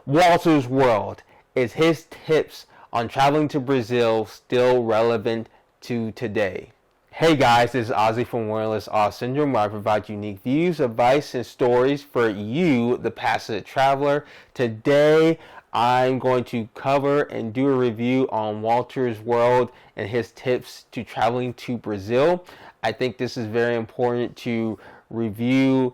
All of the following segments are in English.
Wolters World. Is his tips on traveling to Brazil still relevant to today? Hey guys, this is Ozzie from Wanderlust Awe Syndrome, where I provide unique views, advice, and stories for you, the passionate traveler. Today, I'm going to cover and do a review on Wolters World and his tips to traveling to Brazil. I think this is very important to review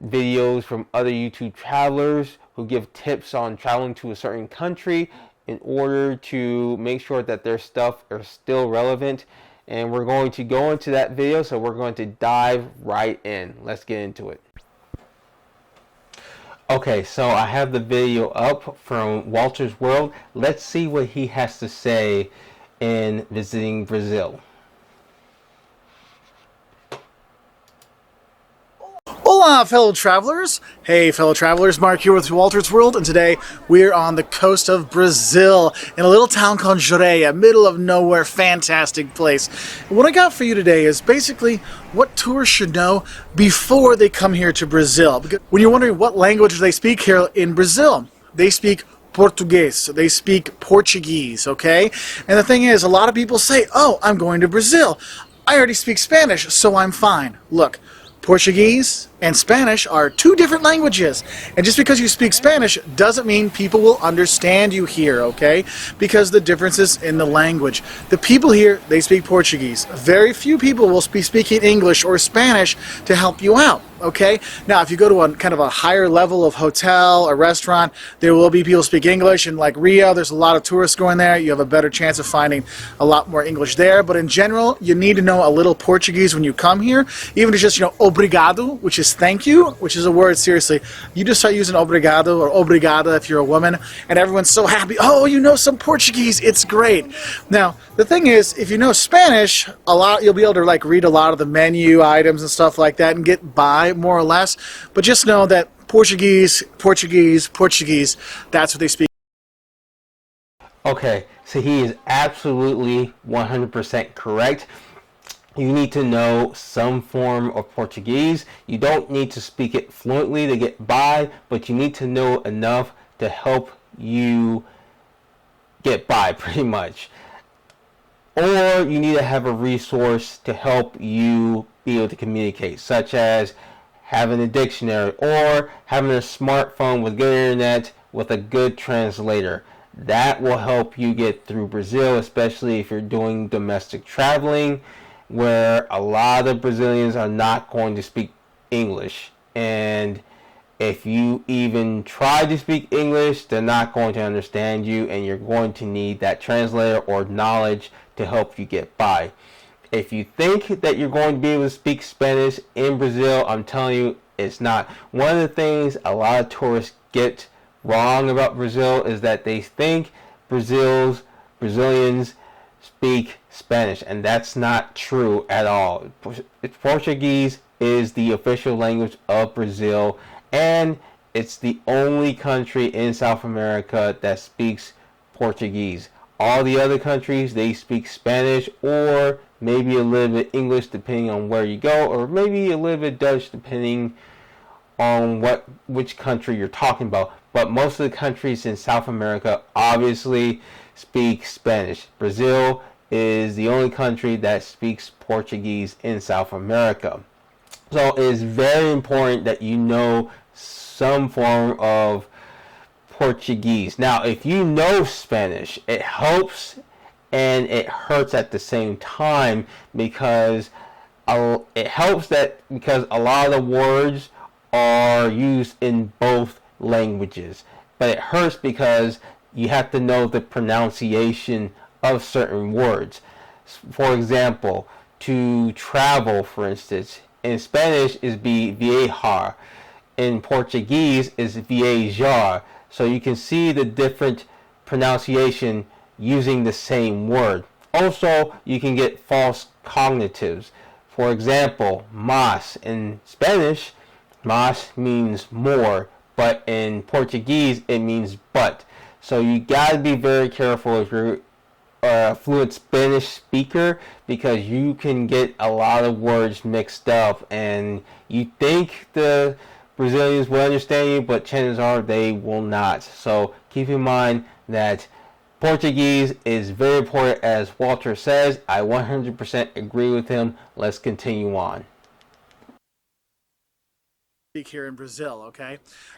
videos from other YouTube travelers who give tips on traveling to a certain country in order to make sure that their stuff is still relevant. And we're going to go into that video, so we're going to dive right in. Let's get into it. Okay, so I have the video up from Wolters World. Let's see what he has to say in visiting Brazil. Hola, fellow travelers. Hey, fellow travelers, Mark here with Wolters World, and today we're on the coast of Brazil in a little town called Oceania, middle of nowhere, fantastic place. And what I got for you today is basically what tourists should know before they come here to Brazil. Because when you're wondering what language they speak here in Brazil, they speak Portuguese. They speak Portuguese, okay? And the thing is, a lot of people say, oh, I'm going to Brazil. I already speak Spanish, so I'm fine. Look, Portuguese and Spanish are two different languages, and just because you speak Spanish doesn't mean people will understand you here, okay? Because the differences in the language. The people here, they speak Portuguese. Very few people will be speaking English or Spanish to help you out, okay? Now, if you go to a kind of a higher level of hotel or restaurant, there will be people speak English, and like Rio, there's a lot of tourists going there. You have a better chance of finding a lot more English there, but in general, you need to know a little Portuguese when you come here, even if it's just, obrigado, which is thank you, which is a word, seriously. You just start using obrigado or obrigada if you're a woman, and everyone's so happy. Oh, you know some Portuguese. It's great. Now, the thing is, if you know Spanish, you'll be able to read a lot of the menu items and stuff like that and get by more or less. But just know that Portuguese, that's what they speak. Okay, so he is absolutely 100% correct. You need to know some form of Portuguese. You don't need to speak it fluently to get by, but you need to know enough to help you get by, pretty much. Or you need to have a resource to help you be able to communicate, such as having a dictionary or having a smartphone with good internet with a good translator. That will help you get through Brazil, especially if you're doing domestic traveling, where a lot of Brazilians are not going to speak English. And if you even try to speak English, they're not going to understand you, and you're going to need that translator or knowledge to help you get by. If you think that you're going to be able to speak Spanish in Brazil, I'm telling you, it's not. One of the things a lot of tourists get wrong about Brazil is that they think Brazilians speak Spanish, and that's not true at all. Portuguese is the official language of Brazil, and it's the only country in South America that speaks Portuguese. All the other countries, they speak Spanish or maybe a little bit English depending on where you go, or maybe a little bit Dutch depending on which country you're talking about. But most of the countries in South America obviously speak Spanish. Brazil is the only country that speaks Portuguese in South America. So it is very important that you know some form of Portuguese. Now, if you know Spanish, it helps and it hurts at the same time, because it helps because a lot of the words are used in both languages, but it hurts because you have to know the pronunciation of certain words. For example, to travel, for instance, in Spanish is viajar, in Portuguese is viajar. So you can see the different pronunciation using the same word. Also, you can get false cognitives. For example, más in Spanish, más means more, but in Portuguese it means but. So you gotta be very careful if you're a fluent Spanish speaker, because you can get a lot of words mixed up, and you think the Brazilians will understand you, but chances are they will not. So keep in mind that Portuguese is very important, as Walter says. I 100% agree with him. Let's continue on. Here in Brazil, okay?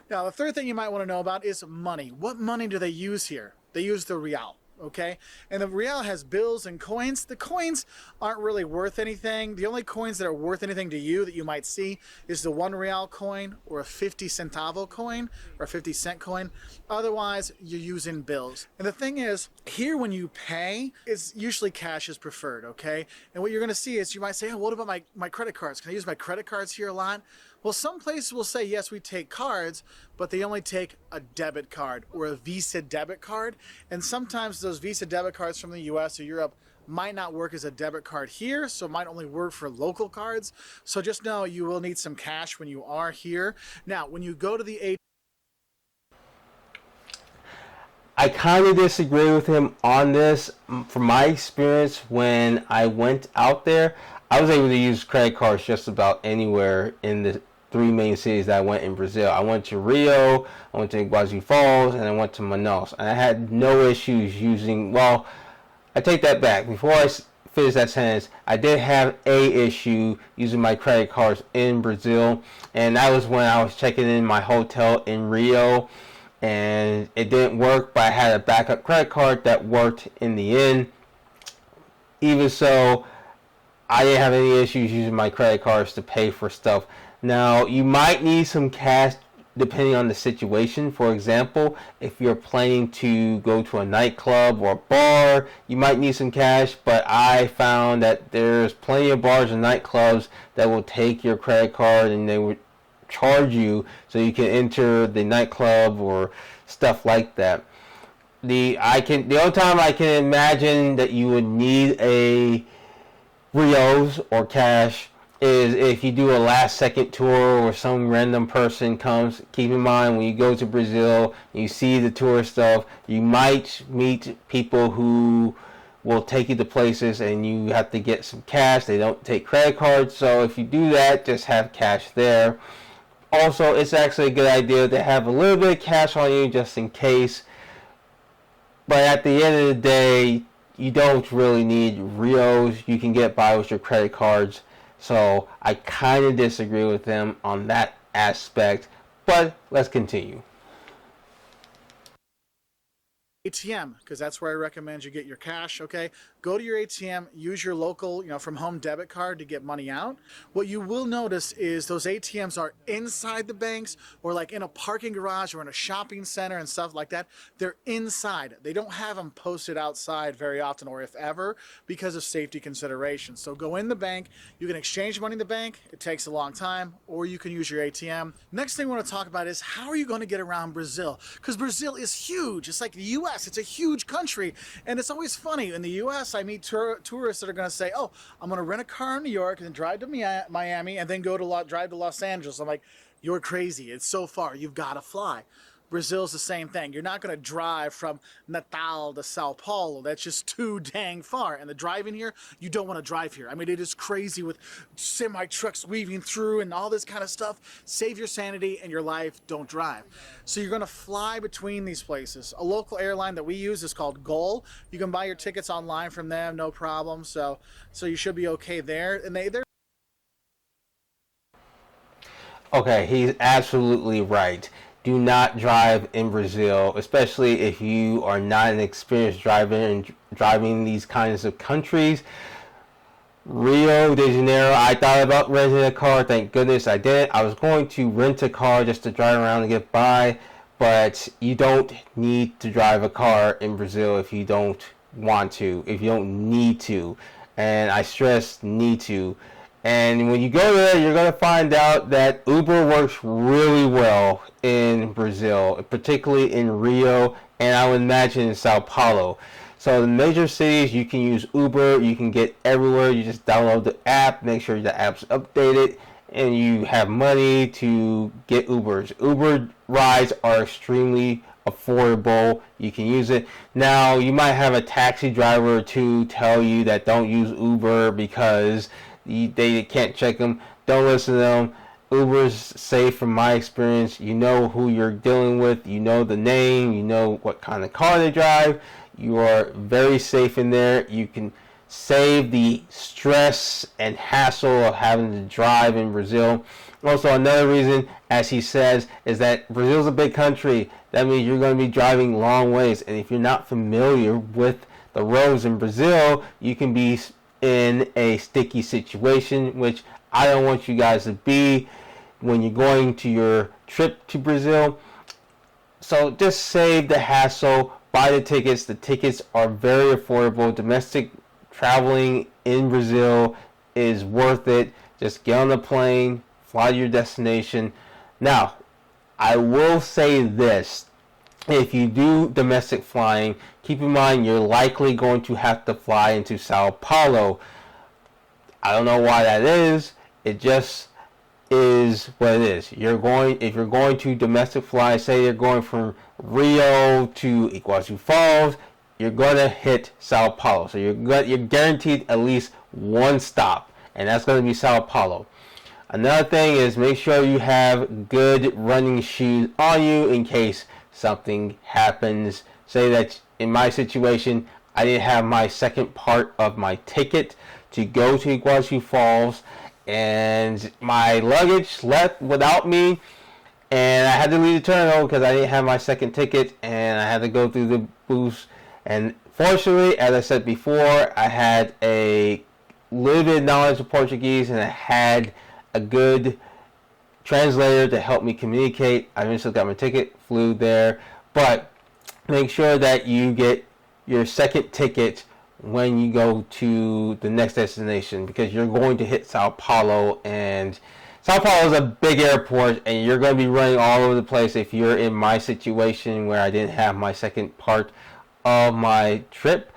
Now, the third thing you might want to know about is money. What money do they use here? They use the real. Okay, and the real has bills and coins. The coins aren't really worth anything. The only coins that are worth anything to you that you might see is the 1 real coin or a 50 centavo coin or a 50-cent coin. Otherwise, you're using bills. And the thing is, here when you pay, it's usually cash is preferred, okay? And what you're going to see is you might say, oh, what about my credit cards? Can I use my credit cards here a lot? Well, some places will say, yes, we take cards, but they only take a debit card or a Visa debit card. And sometimes those Visa debit cards from the US or Europe might not work as a debit card here, so it might only work for local cards. So just know you will need some cash when you are here. Now, when you go to the ATM, I kind of disagree with him on this. From my experience, when I went out there, I was able to use credit cards just about anywhere in the 3 main cities that I went in Brazil. I went to Rio, I went to Ozzie Falls, and I went to Manaus. And I had no issues using, well, I take that back. Before I finish that sentence, I did have a issue using my credit cards in Brazil. And that was when I was checking in my hotel in Rio. And it didn't work, but I had a backup credit card that worked in the end. Even so, I didn't have any issues using my credit cards to pay for stuff. Now, you might need some cash depending on the situation. For example, if you're planning to go to a nightclub or a bar, you might need some cash, but I found that there's plenty of bars and nightclubs that will take your credit card and they would charge you so you can enter the nightclub or stuff like that. The only time I can imagine that you would need a Rios or cash is if you do a last second tour or some random person comes. Keep in mind, when you go to Brazil, you see the tourist stuff, you might meet people who will take you to places and you have to get some cash. They don't take credit cards, so if you do that, just have cash there. Also, it's actually a good idea to have a little bit of cash on you just in case. But at the end of the day, you don't really need Rios. You can get by with your credit cards. So I kind of disagree with them on that aspect. But let's continue. ATM, because that's where I recommend you get your cash, okay? Go to your ATM, use your local, from home debit card to get money out. What you will notice is those ATMs are inside the banks or like in a parking garage or in a shopping center and stuff like that. They're inside. They don't have them posted outside very often, or if ever, because of safety considerations. So go in the bank, you can exchange money in the bank, it takes a long time, or you can use your ATM. Next thing we want to talk about is how are you going to get around Brazil? Because Brazil is huge. It's like the US. It's a huge country, and it's always funny. In the U.S., I meet tourists that are going to say, oh, I'm going to rent a car in New York and then drive to Miami and then drive to Los Angeles. I'm like, you're crazy. It's so far. You've got to fly. Brazil's the same thing. You're not going to drive from Natal to Sao Paulo. That's just too dang far. And the driving here, you don't want to drive here. I mean, it is crazy with semi-trucks weaving through and all this kind of stuff. Save your sanity and your life. Don't drive. So you're going to fly between these places. A local airline that we use is called Gol. You can buy your tickets online from them, no problem. So you should be okay there. And they're Okay, he's absolutely right. Do not drive in Brazil, especially if you are not an experienced driver and driving these kinds of countries. Rio de Janeiro, I thought about renting a car. Thank goodness I didn't. I was going to rent a car just to drive around and get by, but you don't need to drive a car in Brazil if you don't want to, if you don't need to. And I stress need to. And when you go there, you're going to find out that Uber works really well in Brazil, particularly in Rio, and I would imagine in Sao Paulo. So the major cities, you can use Uber, you can get everywhere. You just download the app, make sure the app's updated, and you have money to get Ubers. Uber rides are extremely affordable. You can use it. Now, you might have a taxi driver or two tell you that don't use Uber because they can't check them. Don't listen to them. Uber's safe from my experience. You know who you're dealing with. You know the name. You know what kind of car they drive. You are very safe in there. You can save the stress and hassle of having to drive in Brazil. Also, another reason, as he says, is that Brazil's a big country. That means you're going to be driving long ways. And if you're not familiar with the roads in Brazil, you can be in a sticky situation, which I don't want you guys to be when you're going to your trip to Brazil. So just save the hassle, buy the tickets. The tickets are very affordable. Domestic traveling in Brazil is worth it. Just get on the plane, fly to your destination. Now, I will say this. If you do domestic flying, keep in mind you're likely going to have to fly into Sao Paulo. I don't know why that is. It just is what it is. If you're going to domestic fly, say you're going from Rio to Iguazu Falls, you're gonna hit Sao Paulo. So you're guaranteed at least one stop, and that's gonna be Sao Paulo. Another thing is make sure you have good running shoes on you in case something happens. Say that in my situation, I didn't have my second part of my ticket to go to Iguazu Falls, and my luggage left without me, and I had to leave the terminal because I didn't have my second ticket, and I had to go through the booths. And fortunately, as I said before, I had a little bit of knowledge of Portuguese, and I had a good translator to help me communicate. I eventually got my ticket, flew there, but make sure that you get your second ticket when you go to the next destination, because you're going to hit Sao Paulo, and Sao Paulo is a big airport, and you're going to be running all over the place if you're in my situation where I didn't have my second part of my trip.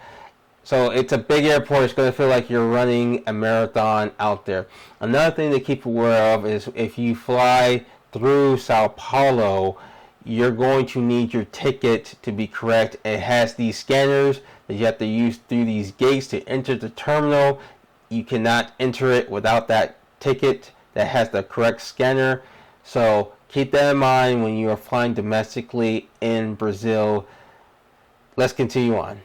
So it's a big airport. It's going to feel like you're running a marathon out there. Another thing to keep aware of is if you fly through Sao Paulo, you're going to need your ticket to be correct. It has these scanners that you have to use through these gates to enter the terminal. You cannot enter it without that ticket that has the correct scanner. So keep that in mind when you are flying domestically in Brazil. Let's continue on.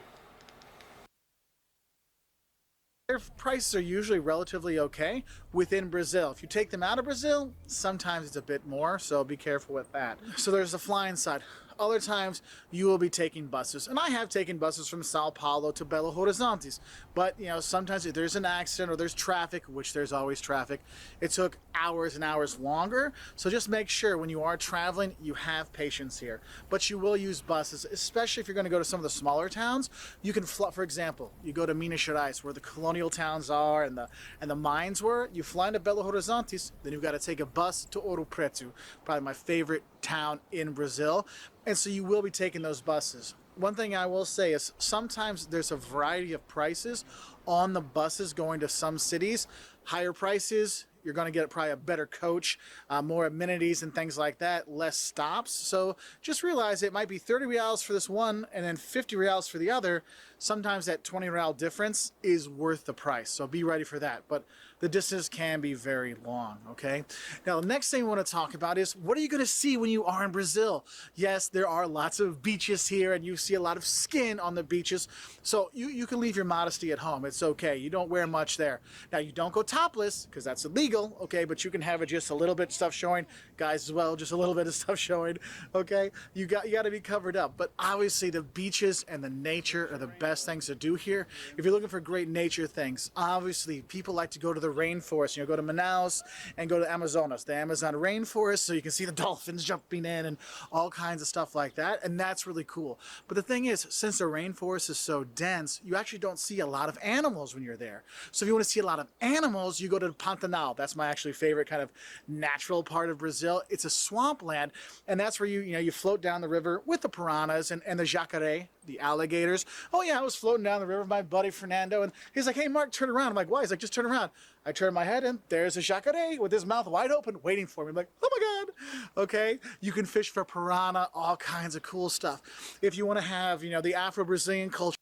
Their prices are usually relatively okay within Brazil. If you take them out of Brazil, sometimes it's a bit more, so be careful with that. So there's the flying side. Other times you will be taking buses, and I have taken buses from Sao Paulo to Belo Horizonte, but sometimes if there's an accident or there's traffic, which there's always traffic, it took hours and hours longer. So just make sure when you are traveling you have patience here, but you will use buses, especially if you're going to go to some of the smaller towns. You can fly, for example, you go to Minas Gerais where the colonial towns are and the mines were. You fly into Belo Horizonte, then you've got to take a bus to Ouro Preto, probably my favorite town in Brazil. And so you will be taking those buses. One thing I will say is sometimes there's a variety of prices on the buses going to some cities. Higher prices, you're going to get probably a better coach, more amenities and things like that, less stops. So just realize it might be 30 reals for this one and then 50 reals for the other. Sometimes that 20 real difference is worth the price. So be ready for that. But the distance can be very long, okay? Now, the next thing we want to talk about is what are you going to see when you are in Brazil? Yes, there are lots of beaches here, and you see a lot of skin on the beaches. So you can leave your modesty at home. It's okay. You don't wear much there. Now, you don't go topless because that's illegal, okay? But you can have it just a little bit of stuff showing. Guys as well, just a little bit of stuff showing, okay? You got to be covered up. But obviously, the beaches and the nature are the best things to do here. If you're looking for great nature things, obviously, people like to go to the rainforest. Go to Manaus and go to Amazonas, the Amazon rainforest, so you can see the dolphins jumping in and all kinds of stuff like that, and that's really cool. But the thing is, since the rainforest is so dense, you actually don't see a lot of animals when you're there. So if you want to see a lot of animals, you go to Pantanal. That's my actually favorite kind of natural part of Brazil. It's a swampland, and that's where you float down the river with the piranhas and the jacaré, the alligators. Oh yeah, I was floating down the river with my buddy Fernando, and he's like, "Hey Mark, turn around." I'm like, "Why?" He's like, "Just turn around." I turn my head and there's a jacaré with his mouth wide open waiting for me. I'm like, "Oh my God." Okay, you can fish for piranha, all kinds of cool stuff. If you want to have, the Afro-Brazilian culture.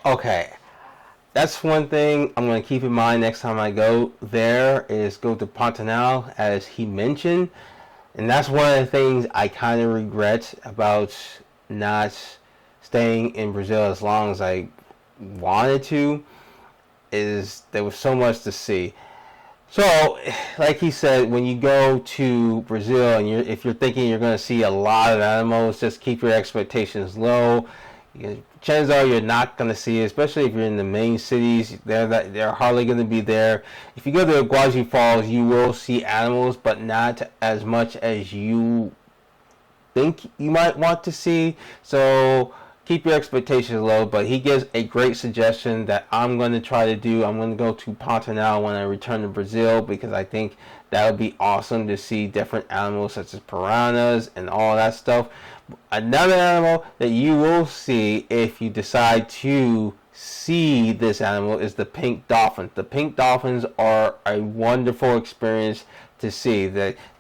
Okay, that's one thing I'm going to keep in mind next time I go there is go to Pantanal, as he mentioned. And that's one of the things I kind of regret about not staying in Brazil as long as I wanted to, is there was so much to see. So, like he said, when you go to Brazil and if you're thinking you're going to see a lot of animals, just keep your expectations low. Chances are you're not going to see it, especially if you're in the main cities. They're hardly going to be there. If you go to Iguazu Falls, you will see animals, but not as much as you think you might want to see. So keep your expectations low. But he gives a great suggestion that I'm going to try to do. I'm going to go to Pantanal when I return to Brazil, because I think that would be awesome to see different animals such as piranhas and all that stuff. Another animal that you will see if you decide to see this animal is the pink dolphin. The pink dolphins are a wonderful experience to see.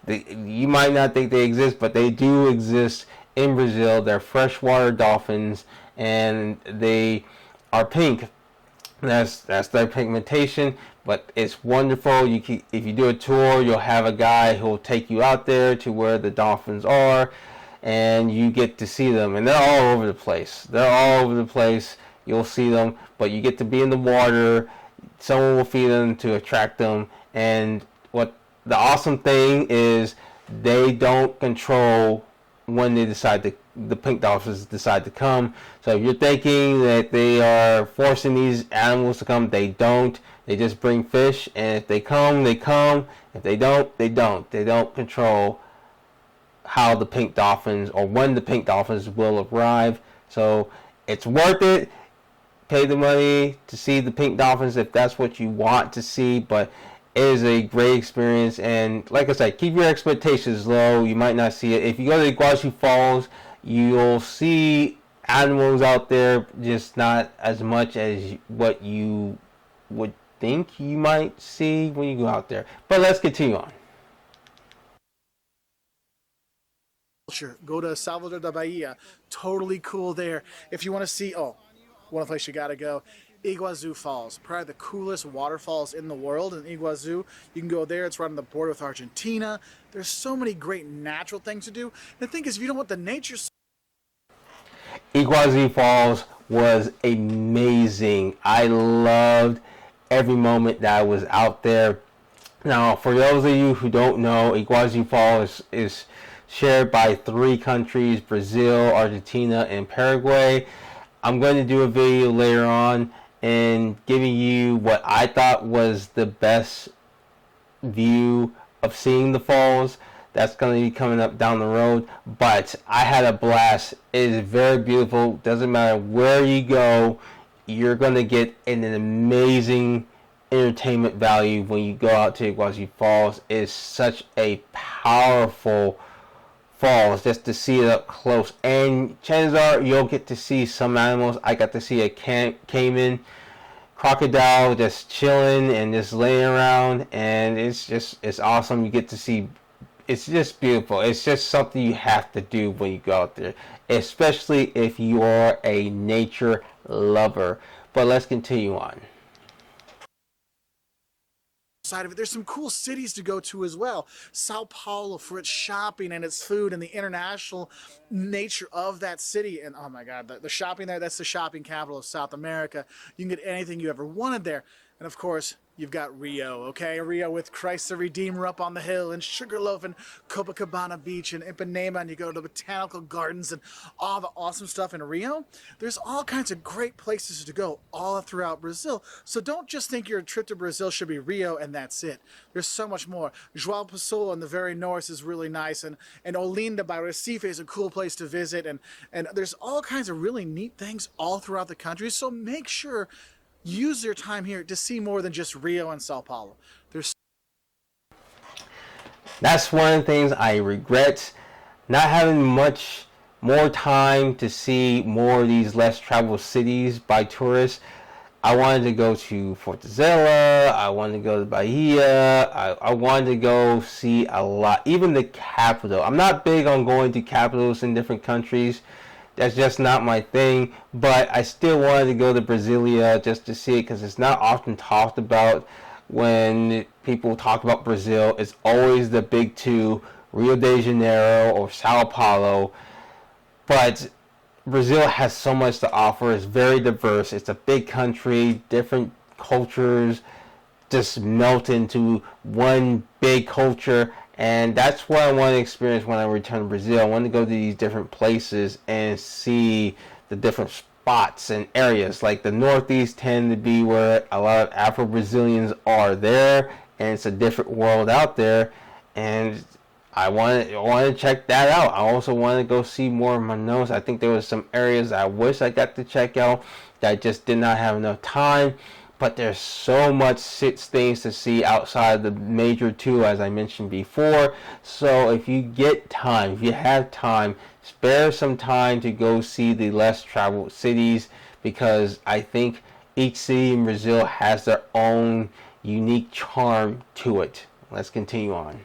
You might not think they exist, but they do exist in Brazil. They're freshwater dolphins, and they are pink. That's their pigmentation, but it's wonderful. If you do a tour, you'll have a guy who will take you out there to where the dolphins are, and you get to see them. And they're all over the place. You'll see them, but you get to be in the water. Someone will feed them to attract them. And what the awesome thing is, they don't control when the pink dolphins decide to come. So if you're thinking that they are forcing these animals to come, they don't. They just bring fish, and if they come, they come. If they don't, they don't. They don't control how the pink dolphins, or when the pink dolphins will arrive. So it's worth it. Pay the money to see the pink dolphins if that's what you want to see, but it is a great experience. And like I said, keep your expectations low. You might not see it. If you go to Iguazu Falls, you'll see animals out there, just not as much as what you would think you might see when you go out there. But let's continue on. Go to Salvador da Bahia. Totally cool there. If you want to see, one place you gotta go, Iguazu Falls. Probably the coolest waterfalls in the world in Iguazu. You can go there. It's right on the border with Argentina. There's so many great natural things to do. And the thing is, if you don't want the nature... Iguazu Falls was amazing. I loved every moment that I was out there. Now, for those of you who don't know, Iguazu Falls is shared by 3 countries: Brazil, Argentina, and Paraguay. I'm going to do a video later on and giving you what I thought was the best view of seeing the falls. That's going to be coming up down the road, but I had a blast. It is very beautiful. Doesn't matter where you go, you're going to get an amazing entertainment value when you go out to Iguazu Falls. It is such a powerful falls just to see it up close, and chances are you'll get to see some animals. I got to see a caiman crocodile just chilling and just laying around, and it's awesome. You get to see, it's just beautiful. It's just something you have to do when you go out there, especially if you are a nature lover. But let's continue on. Side of it, there's some cool cities to go to as well. Sao Paulo for its shopping and its food and the international nature of that city. And oh my god, the shopping there, that's the shopping capital of South America. You can get anything you ever wanted there. And of course, you've got Rio, okay? Rio with Christ the Redeemer up on the hill, and Sugarloaf, and Copacabana Beach, and Ipanema, and you go to botanical gardens and all the awesome stuff in Rio. There's all kinds of great places to go all throughout Brazil. So don't just think your trip to Brazil should be Rio and that's it. There's so much more. João Pessoa in the very north is really nice, and Olinda by Recife is a cool place to visit, and there's all kinds of really neat things all throughout the country. So make sure use your time here to see more than just Rio and Sao Paulo. That's one of the things I regret, not having much more time to see more of these less traveled cities by tourists. I wanted to go to Fortaleza, I wanted to go to Bahia, I wanted to go see a lot, even the capital. I'm not big on going to capitals in different countries. That's just not my thing. But I still wanted to go to Brasilia just to see it because it's not often talked about. When people talk about Brazil, it's always the big two, Rio de Janeiro or Sao Paulo. But Brazil has so much to offer. It's very diverse. It's a big country, different cultures just melt into one big culture, and that's what I want to experience when I return to Brazil. I want to go to these different places and see the different spots and areas. Like the Northeast tend to be where a lot of Afro-Brazilians are there, and it's a different world out there, and I want to check that out. I also want to go see more of Manaus. I think there was some areas I wish I got to check out that I just did not have enough time. But there's so much things to see outside the major two, as I mentioned before. So if you get time, if you have time, spare some time to go see the less traveled cities, because I think each city in Brazil has their own unique charm to it. Let's continue on.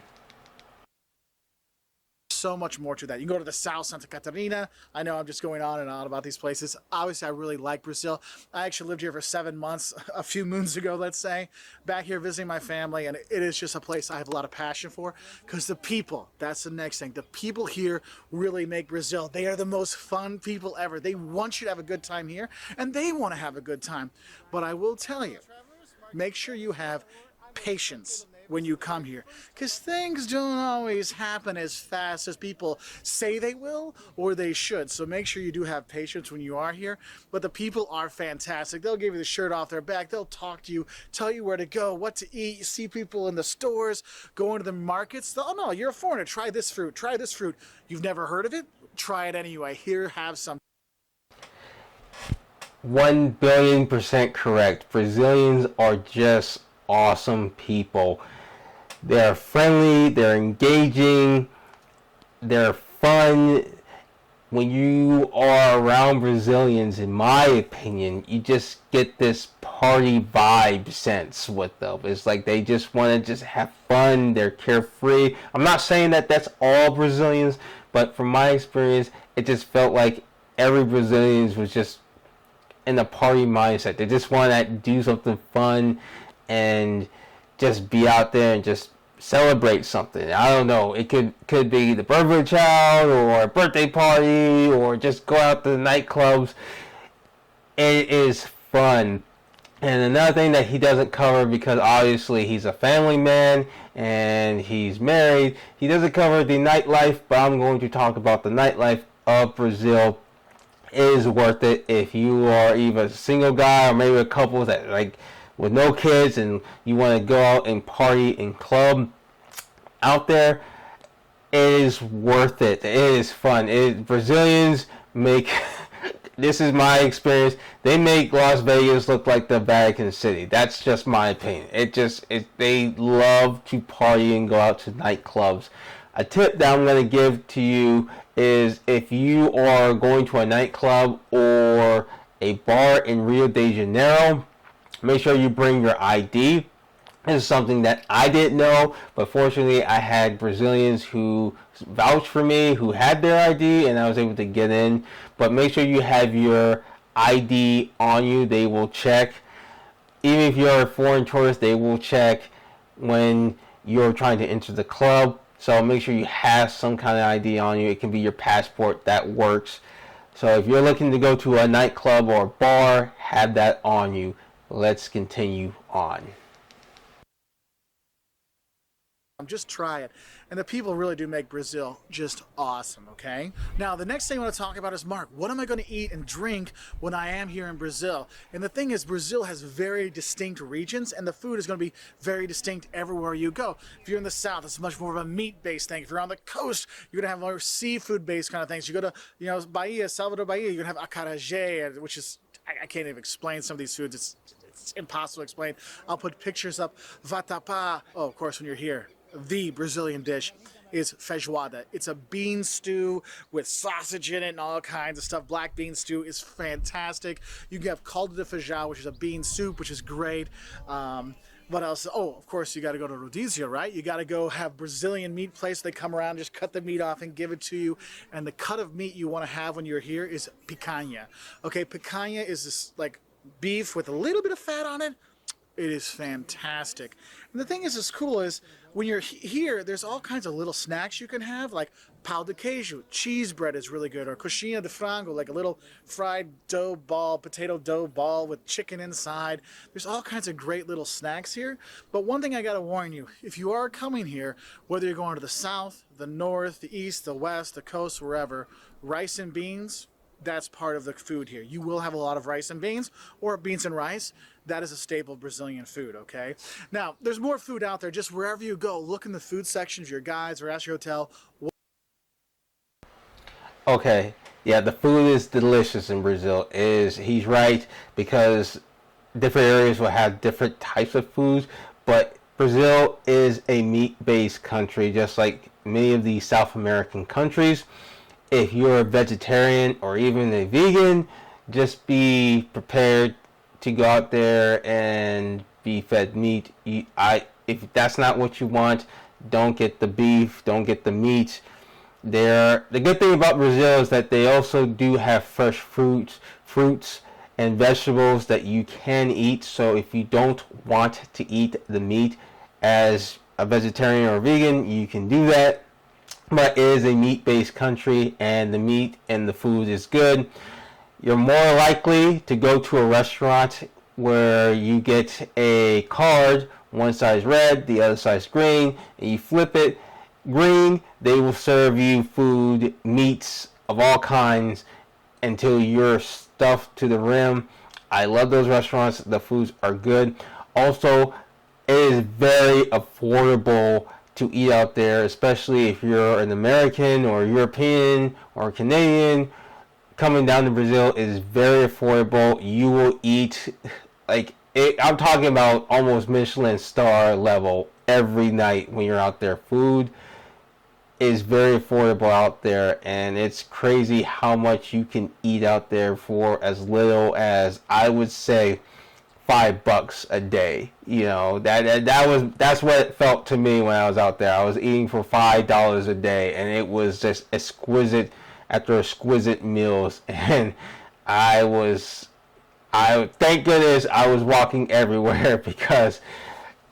So much more to that. You can go to the South, Santa Catarina. I know I'm just going on and on about these places. Obviously, I really like Brazil. I actually lived here for 7 months, a few moons ago, let's say, back here visiting my family, and it is just a place I have a lot of passion for because the people, that's the next thing. The people here really make Brazil. They are the most fun people ever. They want you to have a good time here, and they want to have a good time. But I will tell you, make sure you have patience when you come here, because things don't always happen as fast as people say they will or they should. So make sure you do have patience when you are here. But the people are fantastic. They'll give you the shirt off their back. They'll talk to you, tell you where to go, what to eat. You see people in the stores, going to the markets. Oh no, you're a foreigner, try this fruit, try this fruit. You've never heard of it? Try it anyway. Here, have some. 1,000,000,000% correct. Brazilians are just awesome people. They're friendly, they're engaging, they're fun. When you are around Brazilians, in my opinion, you just get this party vibe sense with them. It's like they just want to just have fun, they're carefree. I'm not saying that that's all Brazilians, but from my experience, it just felt like every Brazilian was just in a party mindset. They just want to do something fun and just be out there and just celebrate something. I don't know. It could be the birth of a child or a birthday party or just go out to the nightclubs. It is fun. And another thing that he doesn't cover, because obviously he's a family man and he's married, he doesn't cover the nightlife, but I'm going to talk about the nightlife of Brazil. It is worth it if you are either a single guy or maybe a couple that like with no kids and you want to go out and party and club out there. It is worth it. It is fun. Brazilians make this is my experience. They make Las Vegas look like the Vatican City. That's just my opinion. They love to party and go out to nightclubs. A tip that I'm going to give to you is if you are going to a nightclub or a bar in Rio de Janeiro, make sure you bring your ID. This is something that I didn't know, but fortunately I had Brazilians who vouched for me, who had their ID, and I was able to get in. But make sure you have your ID on you. They will check. Even if you're a foreign tourist, they will check when you're trying to enter the club. So make sure you have some kind of ID on you. It can be your passport. That works. So if you're looking to go to a nightclub or a bar, have that on you. Let's continue on. Just try it. And the people really do make Brazil just awesome, okay? Now, the next thing I want to talk about is, Mark, what am I going to eat and drink when I am here in Brazil? And the thing is, Brazil has very distinct regions, and the food is going to be very distinct everywhere you go. If you're in the south, it's much more of a meat-based thing. If you're on the coast, you're going to have more seafood-based kind of things. You go to, Bahia, Salvador Bahia, you're going to have acarajé, which is, I can't even explain some of these foods. It's impossible to explain. I'll put pictures up. Vatapá. Oh, of course, when you're here. The Brazilian dish is feijoada. It's a bean stew with sausage in it and all kinds of stuff. Black bean stew is fantastic. You can have caldo de feijão, which is a bean soup, which is great. What else? Oh, of course, you got to go to Rodizio, right? You got to go have Brazilian meat place. They come around, just cut the meat off and give it to you. And the cut of meat you want to have when you're here is picanha. Okay, picanha is this like beef with a little bit of fat on it. It is fantastic. And the thing is, what's cool is when you're here, there's all kinds of little snacks you can have, like pão de queijo, cheese bread is really good, or coxinha de frango, like a little fried dough ball, potato dough ball with chicken inside. There's all kinds of great little snacks here. But one thing I gotta warn you, if you are coming here, whether you're going to the south, the north, the east, the west, the coast, wherever, rice and beans, that's part of the food here. You will have a lot of rice and beans, or beans and rice. That is a staple Brazilian food, okay? Now, there's more food out there. Just wherever you go, look in the food section of your guides or ask your hotel. Okay, yeah, the food is delicious in Brazil. He's right, because different areas will have different types of foods, but Brazil is a meat-based country, just like many of the South American countries. If you're a vegetarian or even a vegan, just be prepared to go out there and be fed meat. If that's not what you want, don't get the beef, don't get the meat. The good thing about Brazil is that they also do have fresh fruits and vegetables that you can eat. So if you don't want to eat the meat as a vegetarian or vegan, you can do that. But it is a meat-based country, and the meat and the food is good. You're more likely to go to a restaurant where you get a card, one side's red, the other side's green, and you flip it green, they will serve you food, meats of all kinds, until you're stuffed to the rim. I love those restaurants. The foods are good. Also, it is very affordable to eat out there, especially if you're an American or European or Canadian. Coming down to Brazil is very affordable. You will eat I'm talking about almost Michelin star level every night when you're out there. Food is very affordable out there, and it's crazy how much you can eat out there for as little as, I would say, $5 a day. You know, that's what it felt to me when I was out there. I was eating for $5 a day, and it was just exquisite after exquisite meals. And I thank goodness I was walking everywhere, because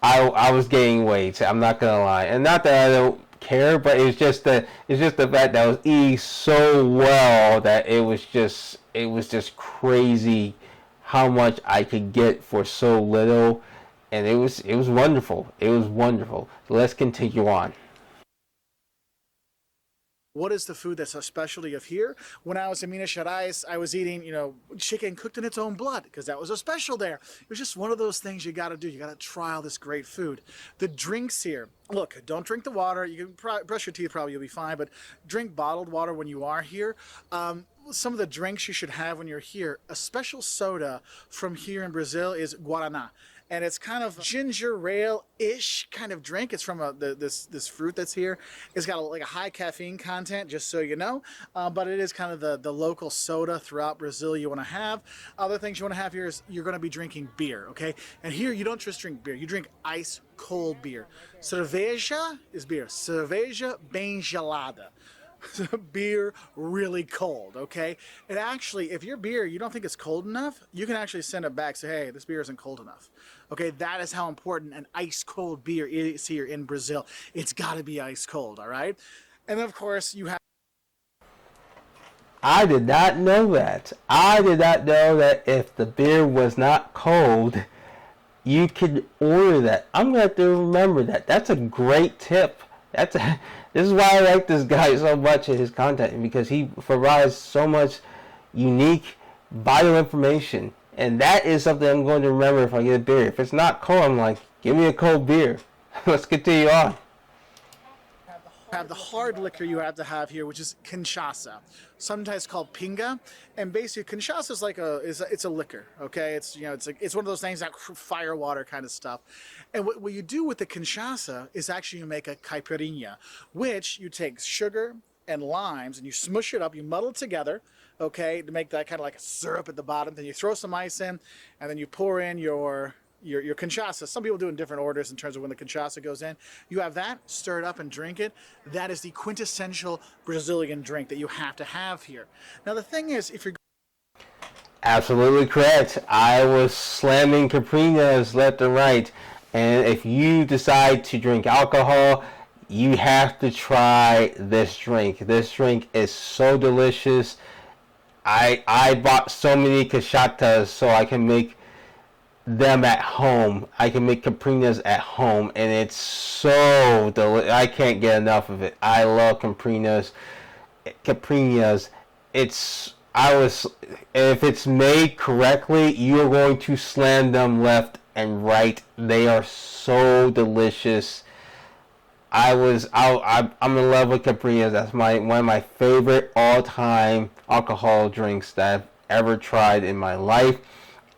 I was gaining weight. I'm not gonna lie, and not that I don't care, but it's just the fact that I was eating so well that it was just crazy how much I could get for so little, and it was wonderful. It was wonderful. Let's continue on. What is the food that's a specialty of here? When I was in Minas Gerais, I was eating, chicken cooked in its own blood, because that was a special there. It was just one of those things you got to do. You got to try all this great food. The drinks here, look, don't drink the water. You can brush your teeth, probably you'll be fine, but drink bottled water when you are here. Some of the drinks you should have when you're here, a special soda from here in Brazil is Guaraná. And it's kind of ginger ale-ish kind of drink. It's from this fruit that's here. It's got a high caffeine content, just so you know. But it is kind of the local soda throughout Brazil you want to have. Other things you want to have here is you're going to be drinking beer, okay? And here you don't just drink beer. You drink ice cold beer. Cerveja is beer. Cerveja bem gelada. Beer really cold, okay? And actually, if your beer, you don't think it's cold enough, you can actually send it back, say, hey, this beer isn't cold enough. Okay, that is how important an ice cold beer is here in Brazil. It's got to be ice cold, all right? And then, of course, you have... I did not know that. I did not know that if the beer was not cold, you could order that. I'm going to have to remember that. That's a great tip. This is why I like this guy so much in his content, because he provides so much unique, vital information. And that is something I'm going to remember if I get a beer. If it's not cold, I'm like, give me a cold beer. Let's continue on. Have the hard liquor you have to have here, which is cachaça, sometimes called pinga, and basically cachaça is it's a liquor. Okay, it's it's one of those things, that fire water kind of stuff. And what you do with the cachaça is actually you make a caipirinha, which you take sugar and limes and you smush it up, you muddle it together, okay, to make that kind of like a syrup at the bottom. Then you throw some ice in, and then you pour in your your cachaça. Some people do it in different orders in terms of when the cachaça goes in. You have that, stir it up and drink it. That is the quintessential Brazilian drink that you have to have here. Now the thing is, if you're Absolutely correct. I was slamming Caprinas left and right. And if you decide to drink alcohol, you have to try this drink. This drink is so delicious. I bought so many cachaças so I can make them at home. I can make Caprinas at home, and it's so delicious. I can't get enough of it. I love Caprinas. If it's made correctly, you're going to slam them left and right. They are so delicious. I'm in love with Caprinas. That's one of my favorite all-time alcohol drinks that I've ever tried in my life.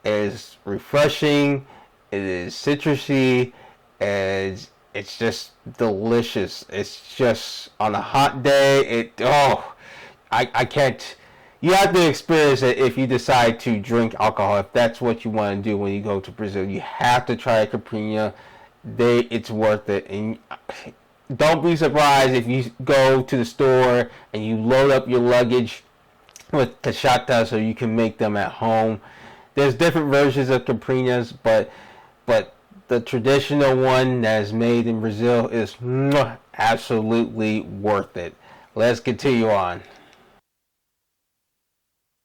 It is refreshing. It is citrusy. And it's just delicious. It's just on a hot day. I can't. You have to experience it if you decide to drink alcohol. If that's what you want to do when you go to Brazil, you have to try a Caipirinha. It's worth it. And don't be surprised if you go to the store and you load up your luggage with cachaça so you can make them at home. There's different versions of Caipirinhas, but the traditional one that is made in Brazil is absolutely worth it. Let's continue on.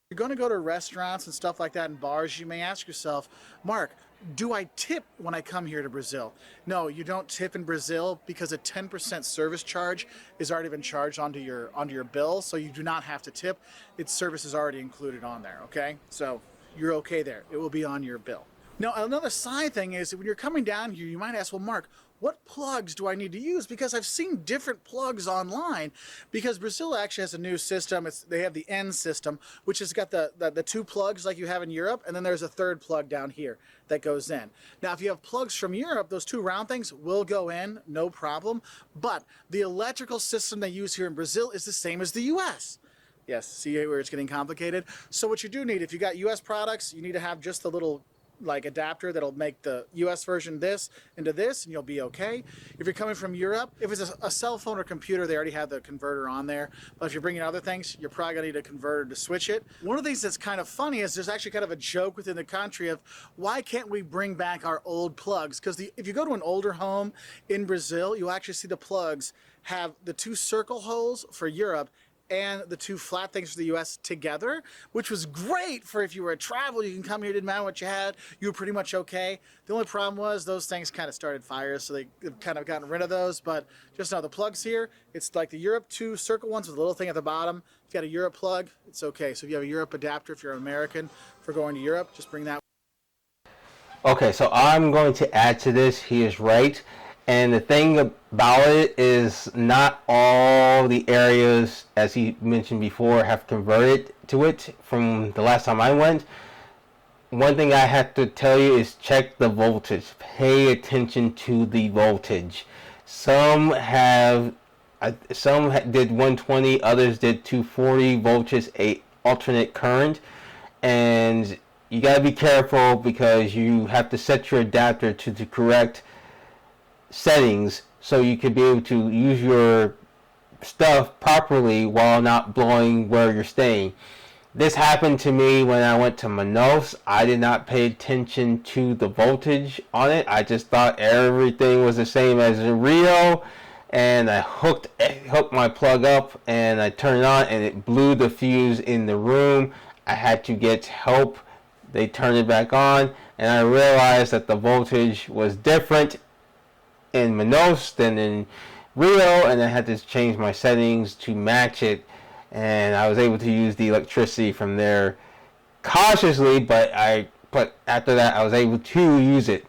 you're going to go to restaurants and stuff like that and bars, you may ask yourself, Mark, do I tip when I come here to Brazil? No, you don't tip in Brazil because a 10% service charge has already been charged onto your bill, so you do not have to tip. Its service is already included on there, okay? So you're okay there. It will be on your bill. Now, another side thing is that when you're coming down here, you might ask, well, Mark, what plugs do I need to use? Because I've seen different plugs online, because Brazil actually has a new system. They have the N system, which has got the two plugs like you have in Europe, and then there's a third plug down here that goes in. Now, if you have plugs from Europe, those two round things will go in, no problem, but the electrical system they use here in Brazil is the same as the US. Yes, see where it's getting complicated? So what you do need, if you got US products, you need to have just the little adapter that'll make the US version this into this, and you'll be okay. If you're coming from Europe, if it's a cell phone or computer, they already have the converter on there. But if you're bringing other things, you're probably gonna need a converter to switch it. One of the things that's kind of funny is there's actually kind of a joke within the country of why can't we bring back our old plugs? Because if you go to an older home in Brazil, you'll actually see the plugs have the two circle holes for Europe and the two flat things for the US together, which was great for if you were a traveler, you can come here, didn't matter what you had, you were pretty much okay. The only problem was those things kind of started fires, so they've kind of gotten rid of those, but just now the plugs here, it's like the Europe two circle ones with a little thing at the bottom. If you got a Europe plug, it's okay. So if you have a Europe adapter, if you're an American for going to Europe, just bring that. Okay, so I'm going to add to this. He is right. And the thing about it is not all the areas, as he mentioned before, have converted to it from the last time I went. One thing I have to tell you is check the voltage. Pay attention to the voltage. Some did 120, others did 240 volts, a alternate current. And you got to be careful because you have to set your adapter to the correct settings so you could be able to use your stuff properly while not blowing where you're staying. This happened to me when I went to Manaus. I did not pay attention to the voltage on it. I just thought everything was the same as in Rio, and I hooked my plug up and I turned it on and it blew the fuse in the room. I had to get help. They turned it back on and I realized that the voltage was different in Manaus than in Rio, and I had to change my settings to match it, and I was able to use the electricity from there cautiously, but after that I was able to use it.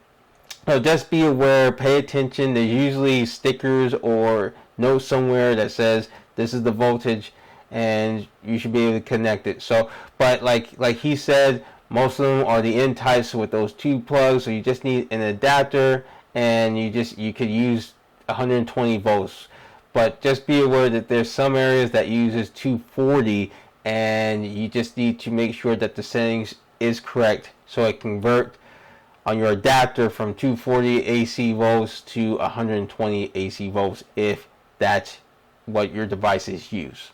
So just be aware, pay attention. There's usually stickers or notes somewhere that says this is the voltage and you should be able to connect it. So but like he said, most of them are the N types with those two plugs, so you just need an adapter and you could use 120 volts. But just be aware that there's some areas that uses 240, and you just need to make sure that the settings is correct so it convert on your adapter from 240 AC volts to 120 AC volts if that's what your devices use.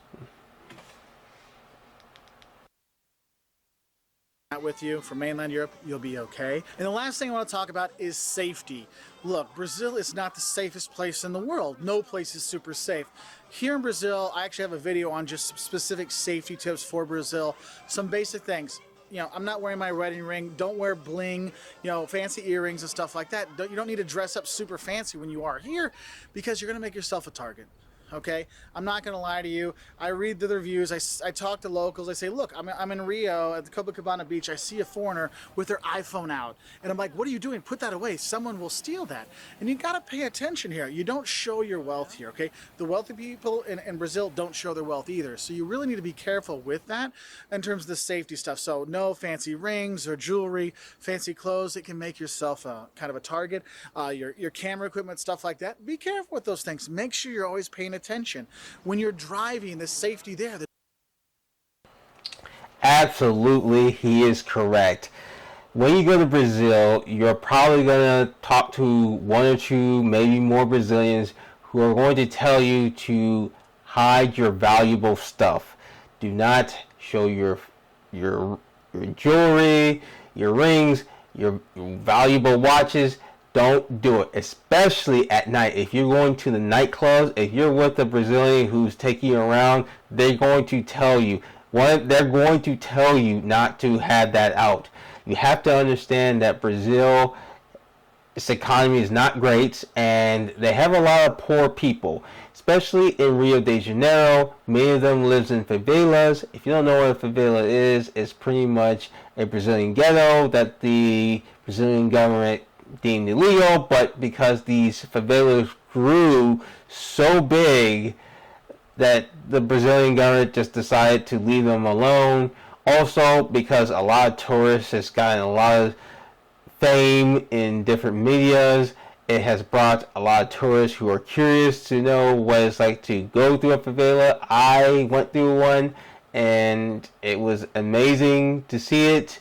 With you from mainland Europe, you'll be okay. And the last thing I want to talk about is safety. Look, Brazil is not the safest place in the world. No place is super safe. Here in Brazil, I actually have a video on just specific safety tips for Brazil. Some basic things. You know, I'm not wearing my wedding ring. Don't wear bling, you know, fancy earrings and stuff like that. You don't need to dress up super fancy when you are here because you're going to make yourself a target. Okay, I'm not gonna lie to you. I read the reviews. I talk to locals. I say, look, I'm in Rio at the Copacabana beach. I see a foreigner with their iPhone out, and I'm like, what are you doing? Put that away. Someone will steal that. And you gotta pay attention here. You don't show your wealth here. Okay, the wealthy people in Brazil don't show their wealth either. So you really need to be careful with that in terms of the safety stuff. So no fancy rings or jewelry, fancy clothes. It can make yourself kind of a target. Your camera equipment, stuff like that. Be careful with those things. Make sure you're always paying attention when you're driving. The safety there. Absolutely, he is correct. When you go to Brazil, you're probably going to talk to one or two, maybe more Brazilians who are going to tell you to hide your valuable stuff. Do not show your jewelry, your rings, your valuable watches. Don't do it, especially at night. If you're going to the nightclubs, if you're with a Brazilian who's taking you around, they're going to tell you. They're going to tell you not to have that out. You have to understand that Brazil, its economy is not great, and they have a lot of poor people, especially in Rio de Janeiro. Many of them lives in favelas. If you don't know what a favela is, it's pretty much a Brazilian ghetto that the Brazilian government deemed illegal, but because these favelas grew so big that the Brazilian government just decided to leave them alone. Also because a lot of tourists has gotten a lot of fame in different medias, it has brought a lot of tourists who are curious to know what it's like to go through a favela. I went through one and it was amazing to see it.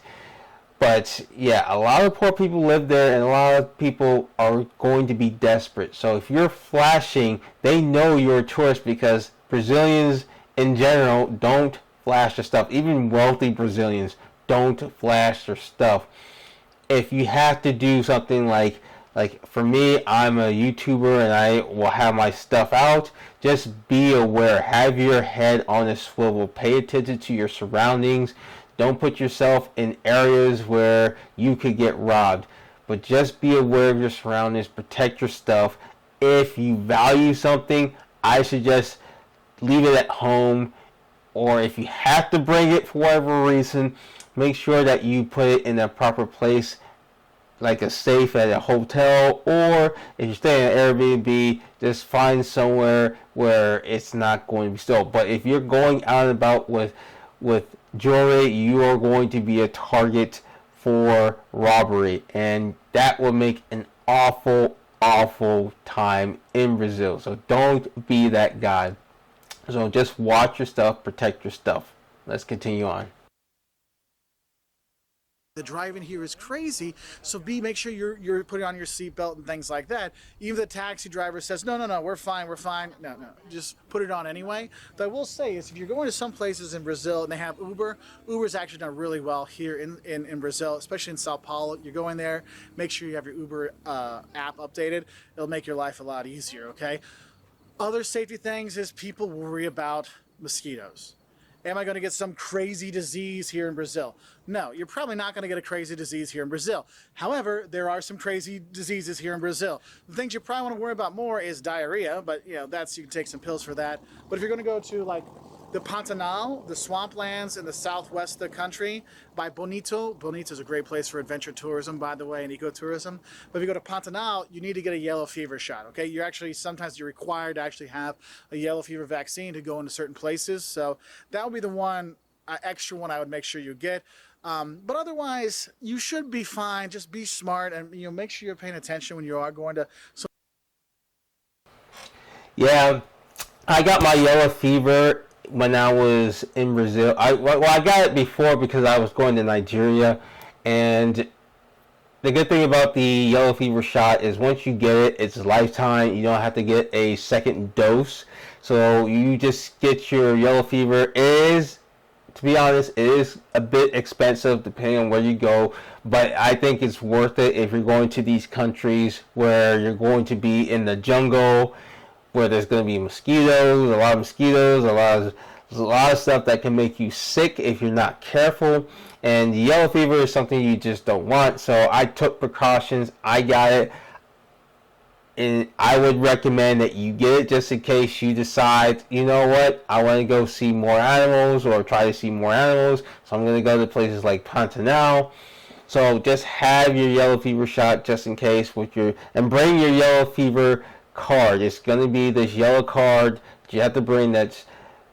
But yeah, a lot of poor people live there, and a lot of people are going to be desperate. So if you're flashing, they know you're a tourist because Brazilians in general don't flash their stuff. Even wealthy Brazilians don't flash their stuff. If you have to do something like for me, I'm a YouTuber and I will have my stuff out, just be aware. Have your head on a swivel. Pay attention to your surroundings. Don't put yourself in areas where you could get robbed. But just be aware of your surroundings. Protect your stuff. If you value something, I suggest leave it at home. Or if you have to bring it for whatever reason, make sure that you put it in a proper place, like a safe at a hotel. Or if you're staying at Airbnb, just find somewhere where it's not going to be stolen. But if you're going out and about with jewelry, you are going to be a target for robbery, and that will make an awful time in Brazil. So don't be that guy. So just watch your stuff, protect your stuff. Let's continue on. The driving here is crazy, so make sure you're putting on your seatbelt and things like that. Even the taxi driver says, no, we're fine. No, just put it on anyway. But I will say is if you're going to some places in Brazil and they have Uber's actually done really well here in Brazil, especially in Sao Paulo. You're going there, make sure you have your Uber app updated. It'll make your life a lot easier, okay? Other safety things is people worry about mosquitoes. Am I going to get some crazy disease here in Brazil? No, you're probably not going to get a crazy disease here in Brazil. However, there are some crazy diseases here in Brazil. The things you probably want to worry about more is diarrhea, but you can take some pills for that. But if you're going to go to like the Pantanal, the swamplands in the southwest of the country, by Bonito. Bonito is a great place for adventure tourism, by the way, and ecotourism. But if you go to Pantanal, you need to get a yellow fever shot, okay? Sometimes you're required to actually have a yellow fever vaccine to go into certain places. So that would be the one extra one I would make sure you get. But otherwise, you should be fine. Just be smart and make sure you're paying attention when you are going to. Yeah, I got my yellow fever when I was in Brazil. I got it before because I was going to Nigeria, and The good thing about the yellow fever shot is once you get it, it's lifetime. You don't have to get a second dose. So you just get your yellow fever. It is, to be honest, it is a bit expensive depending on where you go, but I think it's worth it if you're going to these countries where you're going to be in the jungle, where there's going to be mosquitoes, a lot of stuff that can make you sick if you're not careful. And yellow fever is something you just don't want. So I took precautions. I got it. And I would recommend that you get it just in case you decide, you know what, I want to go see more animals or try to see more animals. So I'm going to go to places like Pantanal. So just have your yellow fever shot just in case and bring your yellow fever card. It's going to be this yellow card that you have to bring that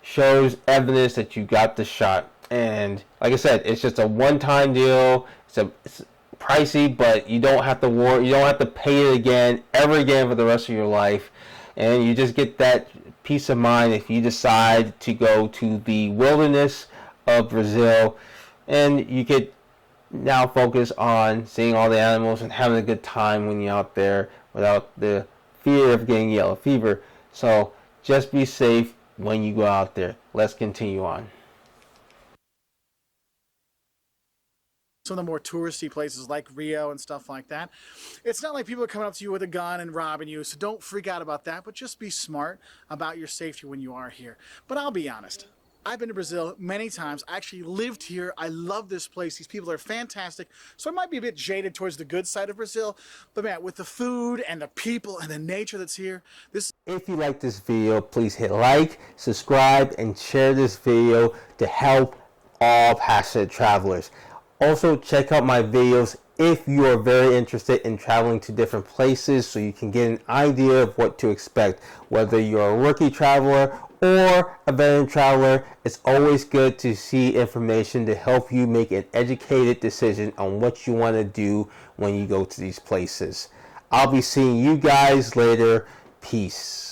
shows evidence that you got the shot. And like I said, it's just a one-time deal. It's pricey, but you don't have to worry. You don't have to pay it ever again for the rest of your life. And you just get that peace of mind if you decide to go to the wilderness of Brazil, and you could now focus on seeing all the animals and having a good time when you're out there without the fear of getting yellow fever. So just be safe when you go out there. Let's continue on. Some of the more touristy places like Rio and stuff like that, it's not like people are coming up to you with a gun and robbing you, so don't freak out about that, but just be smart about your safety when you are here. But I'll be honest, I've been to Brazil many times. I actually lived here. I love this place. These people are fantastic. So I might be a bit jaded towards the good side of Brazil, but man, with the food and the people and the nature that's here, this... If you like this video, please hit like, subscribe, and share this video to help all passionate travelers. Also, check out my videos if you are very interested in traveling to different places so you can get an idea of what to expect. Whether you're a rookie traveler or a veteran traveler, it's always good to see information to help you make an educated decision on what you want to do when you go to these places. I'll be seeing you guys later. Peace.